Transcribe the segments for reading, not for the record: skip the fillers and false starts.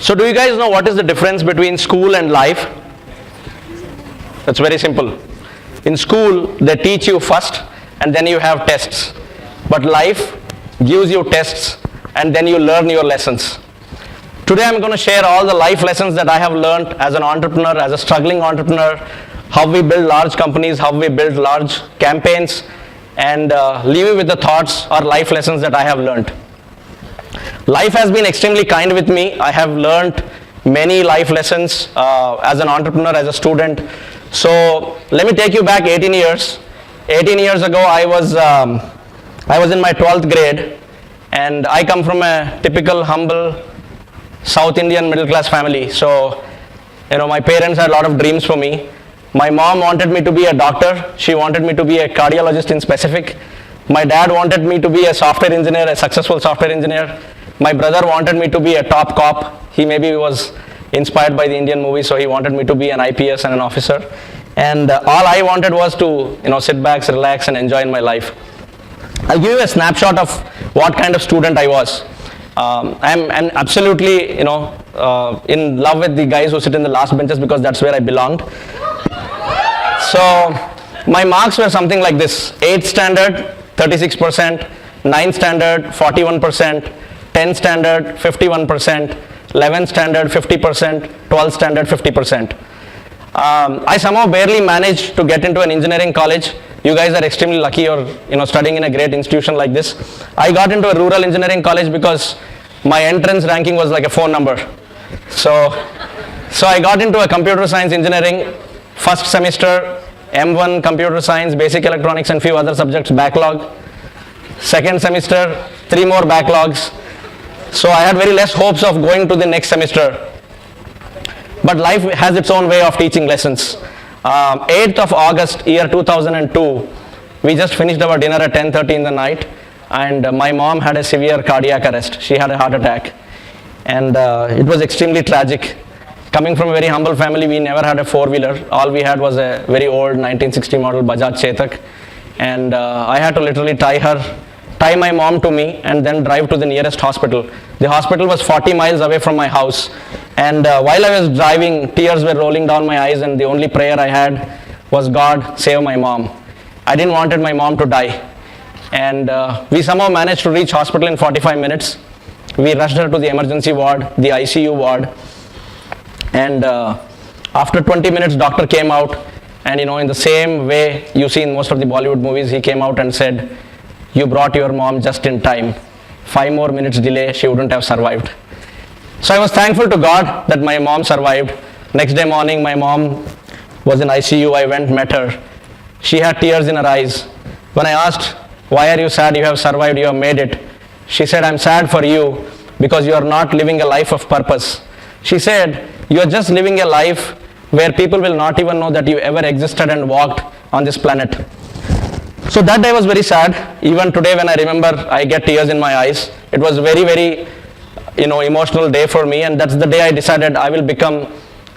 So do you guys know what is the difference between school and life? It's very simple. In school, they teach you first and then you have tests. But life gives you tests and then you learn your lessons. Today I'm going to share all the life lessons that I have learned as an entrepreneur, as a struggling entrepreneur, how we build large companies, how we build large campaigns, and leave you with the thoughts or life lessons that I have learned. Life has been extremely kind with me. I have learned many life lessons as an entrepreneur, as a student. So let me take you back 18 years. 18 years ago, I was in my 12th grade, and I come from a typical humble South Indian middle class family. So, my parents had a lot of dreams for me. My mom wanted me to be a doctor. She wanted me to be a cardiologist in specific. My dad wanted me to be a software engineer, a successful software engineer. My brother wanted me to be a top cop. He maybe was inspired by the Indian movies, so he wanted me to be an IPS and an officer. And all I wanted was to, sit back, relax, and enjoy in my life. I'll give you a snapshot of what kind of student I was. I'm absolutely, in love with the guys who sit in the last benches because that's where I belonged. So my marks were something like this: 8th standard, 36%, 9th standard, 41%, 10th standard, 51%, 11th standard, 50%, 12th standard, 50%. I somehow barely managed to get into an engineering college. You guys are extremely lucky you're studying in a great institution like this. I got into a rural engineering college because my entrance ranking was like a phone number. So I got into a computer science engineering. First semester, M1 computer science, basic electronics and few other subjects backlog. Second semester, 3 more backlogs. So I had very less hopes of going to the next semester. But life has its own way of teaching lessons. 8th of August, year 2002, we just finished our dinner at 10:30 in the night, and my mom had a severe cardiac arrest. She had a heart attack, and it was extremely tragic. Coming from a very humble family, we never had a four-wheeler. All we had was a very old 1960 model Bajaj Chetak, and I had to literally tie my mom to me and then drive to the nearest hospital. The hospital was 40 miles away from my house, and while I was driving, tears were rolling down my eyes, and the only prayer I had was, God, save my mom. I didn't want my mom to die, and we somehow managed to reach hospital in 45 minutes. We rushed her to the emergency ward, the ICU ward, and after 20 minutes, doctor came out, and in the same way you see in most of the Bollywood movies, he came out and said, you brought your mom just in time. 5 more minutes delay, she wouldn't have survived. So I was thankful to God that my mom survived. Next day morning, my mom was in ICU. I went, met her. She had tears in her eyes. When I asked, why are you sad? You have survived, you have made it. She said, I'm sad for you because you are not living a life of purpose. She said, you are just living a life where people will not even know that you ever existed and walked on this planet. So that day was very sad. Even today when I remember, I get tears in my eyes. It was very, very, emotional day for me, and that's the day I decided I will become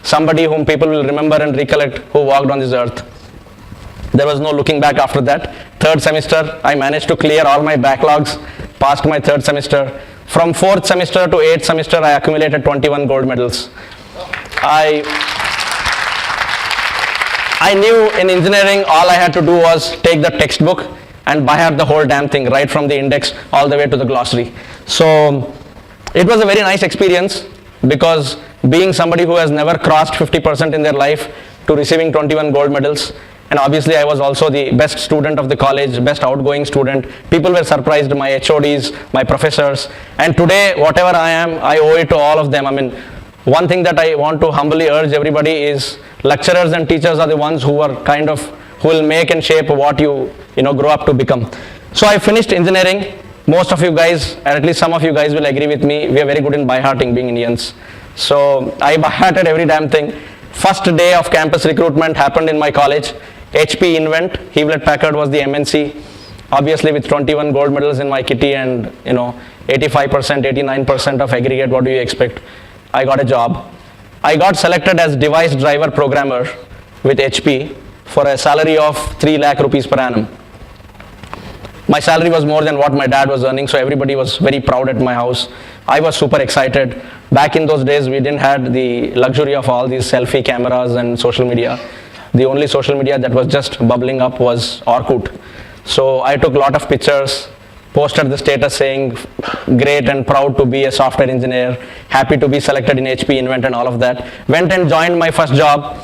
somebody whom people will remember and recollect who walked on this earth. There was no looking back after that. 3rd semester, I managed to clear all my backlogs, passed my 3rd semester. From 4th semester to 8th semester, I accumulated 21 gold medals. I knew in engineering all I had to do was take the textbook and by heart the whole damn thing, right from the index all the way to the glossary. So it was a very nice experience, because being somebody who has never crossed 50% in their life to receiving 21 gold medals, and obviously I was also the best student of the college, best outgoing student. People were surprised, my HODs, my professors, and today whatever I am, I owe it to all of them. One thing that I want to humbly urge everybody is lecturers and teachers are the ones who will make and shape what you grow up to become. So I finished engineering. Most of you guys, or at least some of you guys will agree with me, we are very good in by-hearting being Indians. So I by-hearted every damn thing. First day of campus recruitment happened in my college. HP Invent, Hewlett Packard was the MNC. Obviously with 21 gold medals in my kitty and 85%, 89% of aggregate, what do you expect? I got a job. I got selected as device driver programmer with HP for a salary of 3 lakh rupees per annum. My salary was more than what my dad was earning, so everybody was very proud at my house. I was super excited. Back in those days, we didn't have the luxury of all these selfie cameras and social media. The only social media that was just bubbling up was Orkut. So I took a lot of pictures, posted the status saying, great and proud to be a software engineer, happy to be selected in HP Invent and all of that. Went and joined my first job.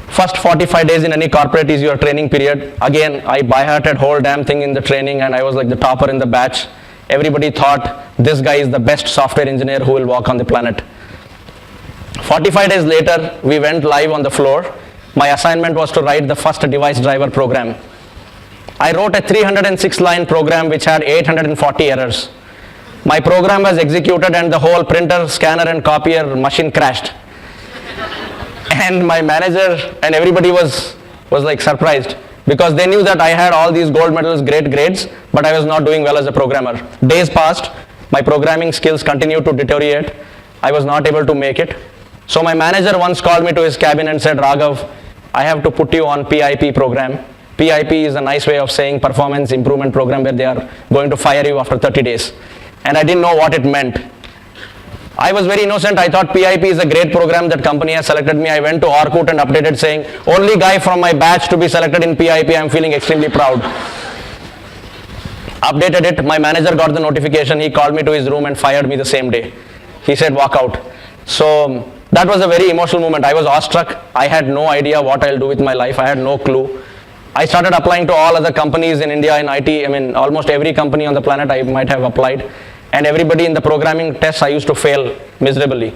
First 45 days in any corporate is your training period. Again, I by-hearted whole damn thing in the training, and I was like the topper in the batch. Everybody thought this guy is the best software engineer who will walk on the planet. 45 days later, we went live on the floor. My assignment was to write the first device driver program. I wrote a 306-line program which had 840 errors. My program was executed and the whole printer, scanner and copier machine crashed. And my manager and everybody was like surprised, because they knew that I had all these gold medals, great grades, but I was not doing well as a programmer. Days passed, my programming skills continued to deteriorate. I was not able to make it. So my manager once called me to his cabin and said, Raghav, I have to put you on PIP program. PIP is a nice way of saying performance improvement program, where they are going to fire you after 30 days. And I didn't know what it meant. I was very innocent. I thought PIP is a great program that company has selected me. I went to Orkut and updated saying, only guy from my batch to be selected in PIP. I'm feeling extremely proud. Updated it. My manager got the notification. He called me to his room and fired me the same day. He said, walk out. So that was a very emotional moment. I was awestruck. I had no idea what I'll do with my life. I had no clue. I started applying to all other companies in India in IT. I mean, almost every company on the planet I might have applied. And everybody in the programming tests I used to fail miserably.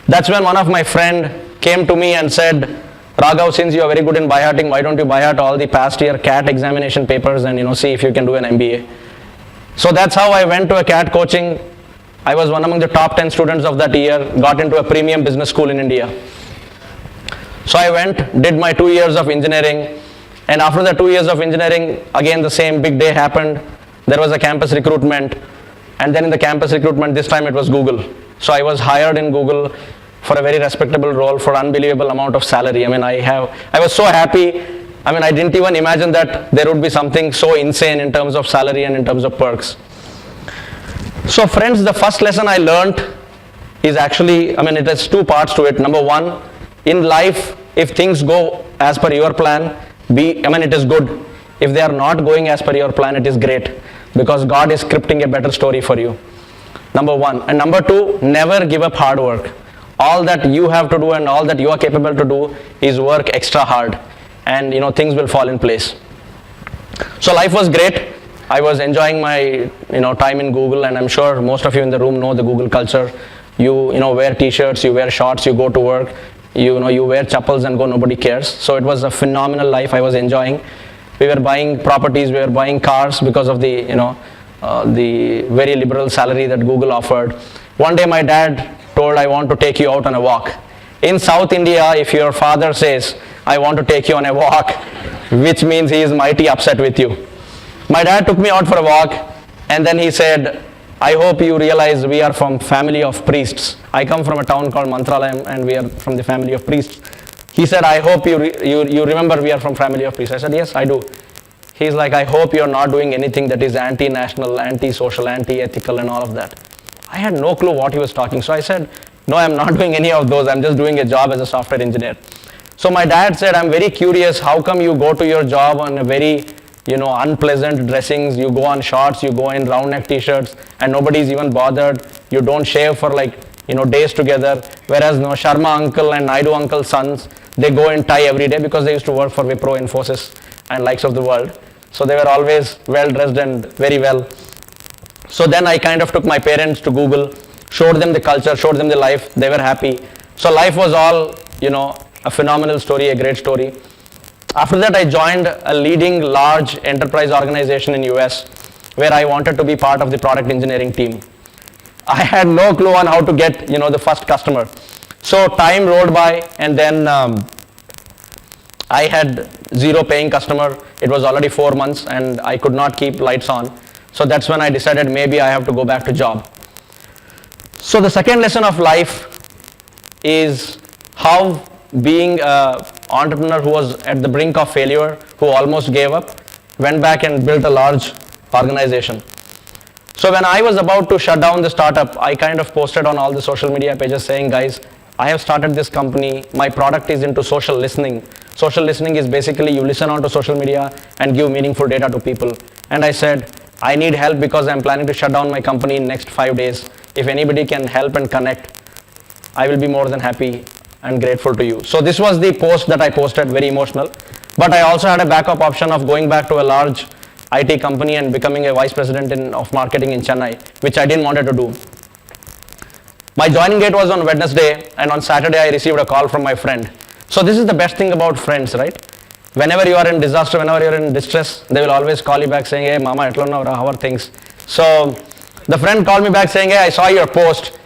That's when one of my friend came to me and said, Raghav, since you are very good in by-hearting, why don't you by-heart all the past year CAT examination papers and see if you can do an MBA. So that's how I went to a CAT coaching. I was one among the top 10 students of that year, got into a premium business school in India. So I went, did my 2 years of engineering, and after the 2 years of engineering, again the same big day happened. There was a campus recruitment. And then in the campus recruitment, this time it was Google. So I was hired in Google for a very respectable role for unbelievable amount of salary. I mean, I was so happy. I mean, I didn't even imagine that there would be something so insane in terms of salary and in terms of perks. So friends, the first lesson I learned is actually, I mean, it has two parts to it. Number one, in life, if things go as per your plan, it is good. If they are not going as per your plan, it is great, because God is scripting a better story for you. Number one. And number two, never give up hard work. All that you have to do and all that you are capable to do is work extra hard, and things will fall in place. So life was great. I was enjoying my time in Google, and I'm sure most of you in the room know the Google culture. You wear t-shirts, you wear shorts, you go to work, you wear chappals and go, nobody cares. So it was a phenomenal life I was enjoying. We were buying properties, we were buying cars because of the the very liberal salary that Google offered. One day my dad told, I want to take you out on a walk. In South India, if your father says, I want to take you on a walk, which means he is mighty upset with you. My dad took me out for a walk, and then he said, I hope you realize we are from family of priests. I come from a town called Mantralayam, and we are from the family of priests. He said, I hope you remember we are from family of priests. I said, yes, I do. He's like, I hope you're not doing anything that is anti-national, anti-social, anti-ethical and all of that. I had no clue what he was talking. So I said, no, I'm not doing any of those. I'm just doing a job as a software engineer. So my dad said, I'm very curious, how come you go to your job on a very unpleasant dressings, you go on shorts, you go in round neck t-shirts, and nobody's even bothered. You don't shave for days together. Whereas Sharma uncle and Naidu uncle's sons, they go in tie every day because they used to work for Wipro, Infosys and likes of the world. So they were always well dressed and very well. So then I kind of took my parents to Google, showed them the culture, showed them the life. They were happy. So life was all, a phenomenal story, a great story. After that, I joined a leading large enterprise organization in US, where I wanted to be part of the product engineering team. I had no clue on how to get, the first customer. So time rolled by, and then I had 0 paying customer. It was already 4 months, and I could not keep lights on. So that's when I decided maybe I have to go back to job. So the second lesson of life is how being an entrepreneur who was at the brink of failure, who almost gave up, went back and built a large organization. So when I was about to shut down the startup, I kind of posted on all the social media pages saying, guys, I have started this company. My product is into social listening. Social listening is basically you listen onto social media and give meaningful data to people. And I said, I need help because I'm planning to shut down my company in next 5 days. If anybody can help and connect, I will be more than happy and grateful to you. So this was the post that I posted, very emotional. But I also had a backup option of going back to a large IT company and becoming a vice president of marketing in Chennai, which I didn't want to do. My joining date was on Wednesday, and on Saturday I received a call from my friend. So this is the best thing about friends, right? Whenever you are in disaster, whenever you are in distress, they will always call you back saying, hey mama, how are things? So the friend called me back saying, hey, I saw your post.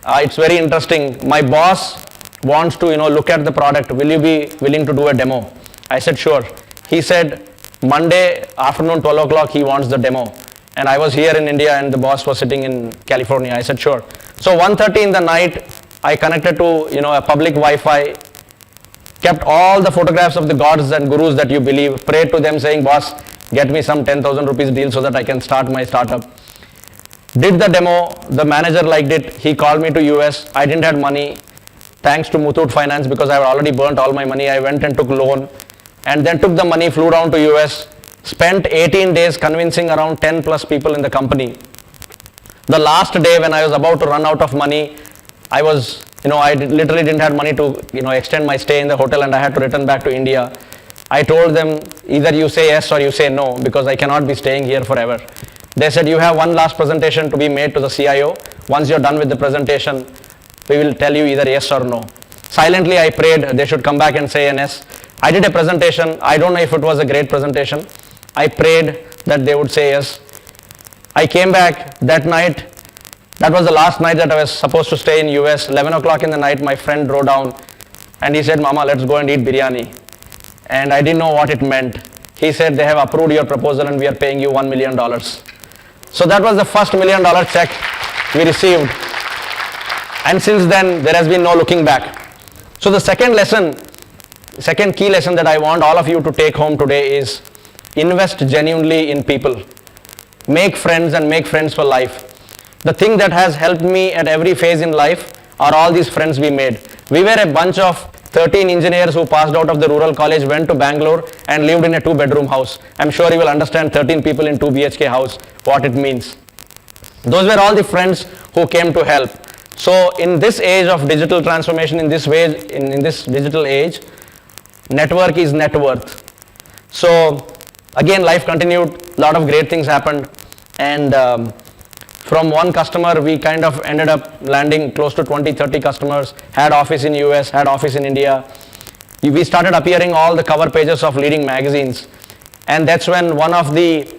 It's very interesting. My boss wants to look at the product. Will you be willing to do a demo? I said, sure. He said, Monday afternoon, 12 o'clock, he wants the demo. And I was here in India and the boss was sitting in California. I said, sure. So 1:30 in the night, I connected to a public Wi-Fi, kept all the photographs of the gods and gurus that you believe, prayed to them saying, boss, get me some 10,000 rupees deal so that I can start my startup. Did the demo, the manager liked it, he called me to US, I didn't have money, thanks to Muthoot Finance because I had already burnt all my money, I went and took loan, and then took the money, flew down to US, spent 18 days convincing around 10 plus people in the company. The last day when I was about to run out of money, I was, I literally didn't have money to, extend my stay in the hotel and I had to return back to India. I told them, either you say yes or you say no because I cannot be staying here forever. They said, you have one last presentation to be made to the CIO. Once you're done with the presentation, we will tell you either yes or no. Silently I prayed they should come back and say yes. I did a presentation. I don't know if it was a great presentation. I prayed that they would say yes. I came back that night. That was the last night that I was supposed to stay in US. 11 o'clock in the night, my friend drove down and he said, Mama, let's go and eat biryani. And I didn't know what it meant. He said, they have approved your proposal and we are paying you $1 million. So that was the first $1 million check we received. And since then, there has been no looking back. So the second key lesson that I want all of you to take home today is invest genuinely in people. Make friends and make friends for life. The thing that has helped me at every phase in life are all these friends we made. We were a bunch of 13 engineers who passed out of the rural college, went to Bangalore and lived in a 2-bedroom house. I'm sure you will understand 13 people in 2 BHK house, what it means. Those were all the friends who came to help. So in this age of digital transformation, in this digital age, network is net worth. So again, life continued, a lot of great things happened, and from one customer, we kind of ended up landing close to 20-30 customers, had office in US, had office in India. We started appearing all the cover pages of leading magazines, and that's when one of the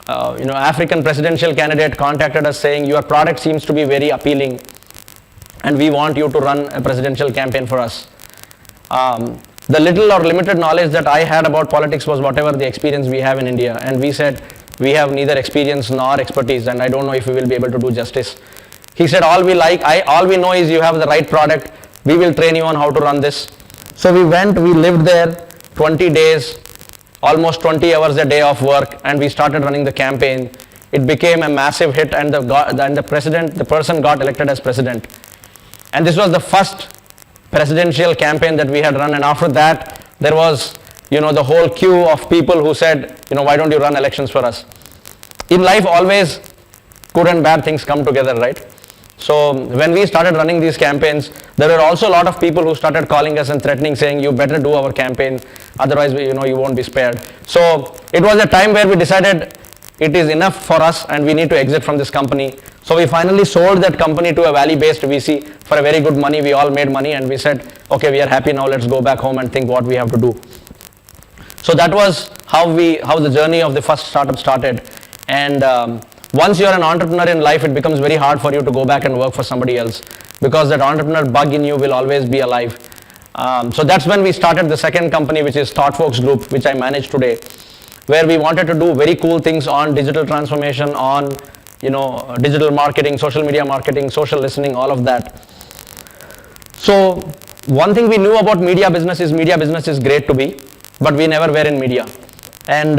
African presidential candidate contacted us saying, your product seems to be very appealing and we want you to run a presidential campaign for us. The little or limited knowledge that I had about politics was whatever the experience we have in India, and we said, we have neither experience nor expertise and I don't know if we will be able to do justice. He said, all we know is you have the right product, we will train you on how to run this. So we lived there 20 days, almost 20 hours a day of work, and we started running the campaign. It became a massive hit and the person got elected as president. And this was the first presidential campaign that we had run, and after that there was the whole queue of people who said, why don't you run elections for us? In life, always good and bad things come together, right? So when we started running these campaigns, there were also a lot of people who started calling us and threatening, saying, you better do our campaign, otherwise you won't be spared. So it was a time where we decided it is enough for us and we need to exit from this company. So we finally sold that company to a Valley-based VC for a very good money. We all made money and we said, okay, we are happy now, let's go back home and think what we have to do. So that was how the journey of the first startup started. And once you're an entrepreneur in life, it becomes very hard for you to go back and work for somebody else because that entrepreneur bug in you will always be alive. So that's when we started the second company, which is ThoughtFolks Group, which I manage today, where we wanted to do very cool things on digital transformation, on digital marketing, social media marketing, social listening, all of that. So one thing we knew about media business is great to be, but we never were in media. And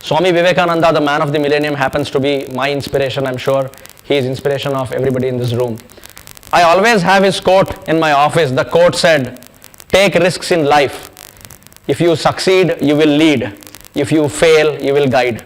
Swami Vivekananda, the man of the millennium, happens to be my inspiration. I'm sure he is inspiration of everybody in this room. I always have his quote in my office. The quote said, "Take risks in life. If you succeed, you will lead. If you fail, you will guide."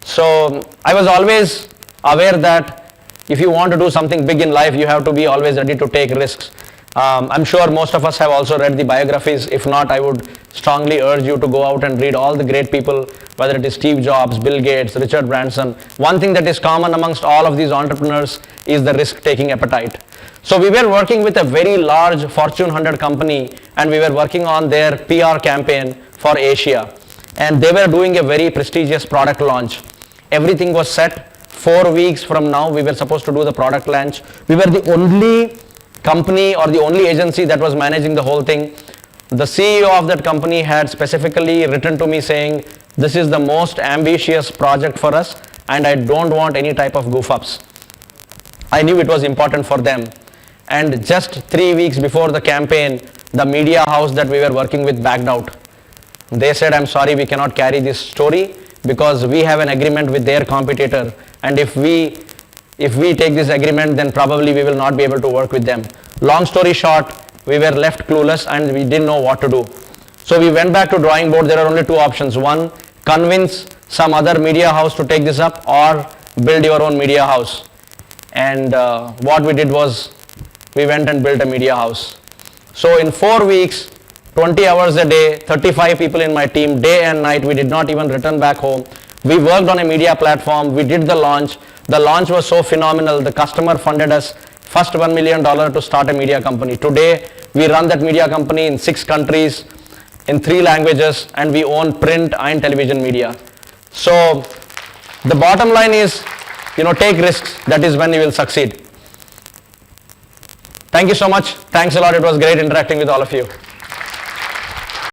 So I was always aware that if you want to do something big in life, you have to be always ready to take risks. I'm sure most of us have also read the biographies. If not, I would strongly urge you to go out and read all the great people, whether it is Steve Jobs, Bill Gates, Richard Branson. One thing that is common amongst all of these entrepreneurs is the risk-taking appetite. So we were working with a very large Fortune 100 company, and we were working on their PR campaign for Asia. And they were doing a very prestigious product launch. Everything was set. 4 weeks from now, we were supposed to do the product launch. We were the only company or the only agency that was managing the whole thing. The CEO of that company had specifically written to me saying, "This is the most ambitious project for us, and I don't want any type of goof-ups." I knew it was important for them. And just 3 weeks before the campaign, the media house that we were working with backed out. They said, "I'm sorry, we cannot carry this story because we have an agreement with their competitor, and if we take this agreement, then probably we will not be able to work with them." Long story short, we were left clueless and we didn't know what to do. So we went back to drawing board. There are only two options. One, convince some other media house to take this up, or build your own media house. And what we did was, we went and built a media house. So in 4 weeks, 20 hours a day, 35 people in my team, day and night, we did not even return back home. We worked on a media platform. We did the launch. The launch was so phenomenal. The customer funded us first $1 million to start a media company. Today, we run that media company in 6 countries, in 3 languages, and we own print and television media. So the bottom line is, take risks. That is when you will succeed. Thank you so much. Thanks a lot. It was great interacting with all of you.